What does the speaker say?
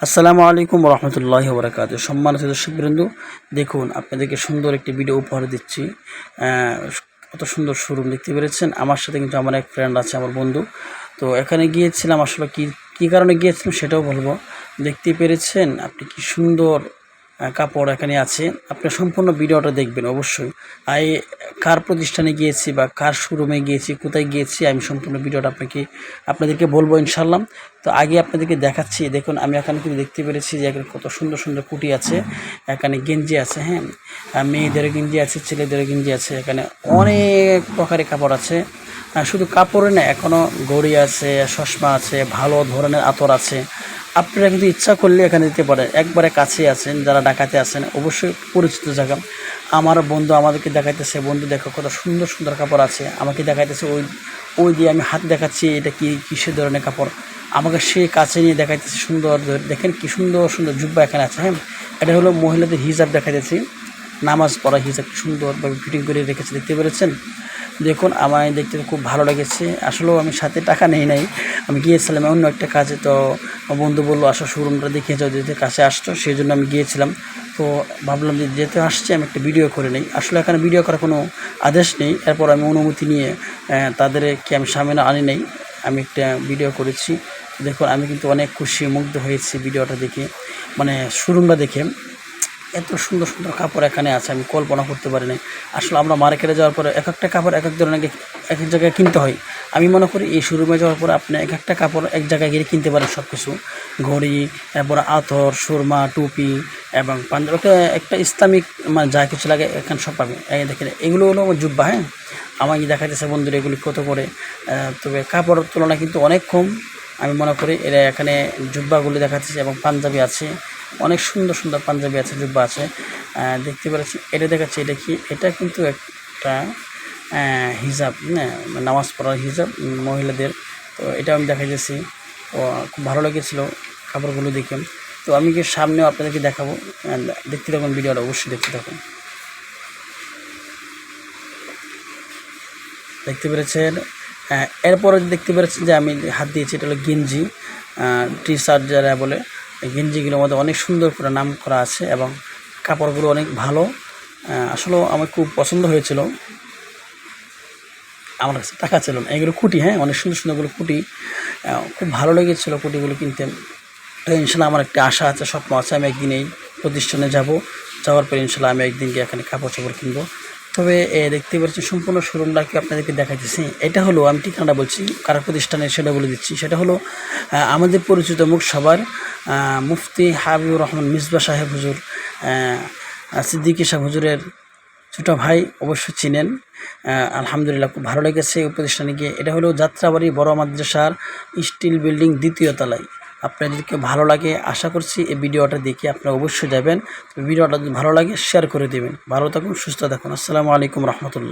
আসসালামু আলাইকুম রহমতুল্লাহি ওয়া বারাকাতুহু। সম্মানিত দর্শকবৃন্দ, দেখুন আপনাদেরকে সুন্দর একটি ভিডিও উপহার দিচ্ছি। কত সুন্দর শোরুম দেখতে পেরেছেন। আমার সাথে কিন্তু আমার এক ফ্রেন্ড আছে, আমার বন্ধু। তো এখানে গিয়েছিলাম, আসলে কী কারণে গিয়েছিলাম সেটাও বলবো। দেখতে পেরেছেন আপনি কি সুন্দর কাপড় এখানে আছে। আপনি সম্পূর্ণ ভিডিওটা দেখবেন অবশ্যই। কার প্রতিষ্ঠানে গিয়েছি বা কার শোরুমে গিয়েছি, কোথায় গিয়েছি, আমি সম্পূর্ণ ভিডিওটা আপনাদেরকে বলবো ইনশাল্লাহ। তো আগে আপনাদেরকে দেখাচ্ছি। দেখুন আমি এখানে কিন্তু দেখতে পেরেছি যে এখানে কত সুন্দর সুন্দর কুটি আছে, এখানে গেঞ্জি আছে, হ্যাঁ, মেয়েদের গেঞ্জি আছে, ছেলেদের গেঞ্জি আছে, এখানে অনেক প্রকারের কাপড় আছে। শুধু কাপড়ে না, এখনও ঘড়ি আছে, চশমা আছে, ভালো ধরনের আতর আছে। আপনারা কিন্তু ইচ্ছা করলে এখানে দিতে পারেন। একবারে কাছেই আছেন, যারা ঢাকাতে আছেন অবশ্যই পরিচিত জায়গা। আমার বন্ধু আমাদেরকে দেখাইতেছে, বন্ধু দেখো কত সুন্দর সুন্দর কাপড় আছে, আমাকে দেখাইতেছে। ওই ওই দিয়ে আমি হাত দেখাচ্ছি, এটা কিসের ধরনের কাপড়, আমাকে সে কাছে নিয়ে দেখাইতেছে। সুন্দর দেখেন কি সুন্দর সুন্দর জুব্বা এখানে আছে, হ্যাঁ। এটা হলো মহিলাদের হিজাব দেখাইতেছি, নামাজ পড়া হিজাব সুন্দরভাবে ফিটিং করে রেখেছে, দেখতে পেরেছেন। দেখুন আমায় দেখতে খুব ভালো লেগেছে। আসলেও আমি সাথে টাকা নেই নাই, আমি গিয়েছিলাম অন্য একটা কাজে। তো বন্ধু বললো আসো শোরুমটা দেখিয়ে যাও, যেতে কাছে আসতো, সেই জন্য আমি গিয়েছিলাম। তো ভাবলাম যে যেতে আসছি আমি একটা ভিডিও করে নিই। আসলে এখানে ভিডিও করার কোনো আদেশ নেই। এরপর আমি অনুমতি নিয়ে তাদেরকে আমি সামনে আনি নাই, আমি একটা ভিডিও করেছি। দেখুন আমি কিন্তু অনেক খুশি, মুগ্ধ হয়েছি ভিডিওটা দেখে, মানে শোরুমটা দেখে। এত সুন্দর সুন্দর কাপড় এখানে আছে, আমি কল্পনা করতে পারি নাই। আসলে আমরা মার্কেটে যাওয়ার পরে এক একটা কাপড় এক এক ধরনের এক এক জায়গায় কিনতে হয়। আমি মনে করি এই শোরুমে যাওয়ার পরে আপনি এক একটা কাপড় এক জায়গায় গিয়ে কিনতে পারেন সব কিছু। ঘড়ি, এরপর আতর, সুরমা, টুপি এবং পাঞ্জাবি, একটা ইসলামিক মানে যা কিছু লাগে এখানে সব পাবে। দেখেন এগুলো হলো আমার জুব্বা, হ্যাঁ। আমাকে দেখাইতেছে বন্ধুরা এগুলি কত করে, তবে কাপড়ের তুলনায় কিন্তু অনেক কম। আমি মনে করি এরা এখানে জুব্বাগুলি দেখাচ্ছে এবং পাঞ্জাবি আছে, অনেক সুন্দর সুন্দর পাঞ্জাবি আছে, জুব্বা আছে, দেখতে পাচ্ছি। এটা দেখাচ্ছি, এটা কি, এটা কিন্তু একটা হিজাব, হ্যাঁ, নামাজ পড়ার হিজাব মহিলাদের। তো এটা আমি দেখাইতেছি। তো খুব ভালো লেগেছিলো কাপড়গুলো দেখে। তো আমি কি সামনেও আপনাদেরকে দেখাবো, দেখতে থাকুন ভিডিওটা, অবশ্যই দেখতে থাকুন। দেখতে পেরেছেন। এরপরে দেখতে পেরেছেন যে আমি হাত দিয়েছি, এটা হলো গেঞ্জি, টি শার্ট যারা বলে। গেঞ্জিগুলোর মধ্যে অনেক সুন্দর করে নাম করা আছে এবং কাপড়গুলো অনেক ভালো। আসলেও আমার খুব পছন্দ হয়েছিল, আমার কাছে টাকা ছিল না। এগুলো কুটি, হ্যাঁ, অনেক সুন্দর সুন্দরগুলো কুটি, খুব ভালো লেগেছিলো কুটিগুলো কিনতে। তো ইনশাল্লাহ আমার একটা আশা আছে, স্বপ্ন আছে, আমি একদিন এই প্রতিষ্ঠানে যাওয়ার পরে ইনশাল্লাহ আমি একদিন গিয়ে এখানে কাপড় চাপড় কিনবো। তবে দেখতে পাচ্ছি সম্পূর্ণ শোরুমটাকে আপনাদেরকে দেখাইতেছি। এটা হলো, আমি ঠিকানাটা বলছি কারা প্রতিষ্ঠানে সেটা বলে দিচ্ছি। সেটা হলো আমাদের পরিচিত মুখ সবার মুফতি হাবিবুর রহমান মিসবাহ সাহেব হুজুর, সিদ্দিকী সাহেব হুজুরের ছোটো ভাই, অবশ্যই চিনেন। আলহামদুলিল্লাহ খুব ভালো লেগেছে এই প্রতিষ্ঠানে গিয়ে। এটা হলো যাত্রাবাড়ি বড় মাদ্রাসার স্টিল বিল্ডিং 2য় তলায়। আপনাদেরকে ভালো লাগে আশা করছি, এই ভিডিওটা দেখে আপনারা অবশ্যই যাবেন। ভিডিওটা যদি ভালো লাগে শেয়ার করে দেবেন। ভালো থাকুন, সুস্থ থাকুন। আসসালামু আলাইকুম রহমতুল্লাহ।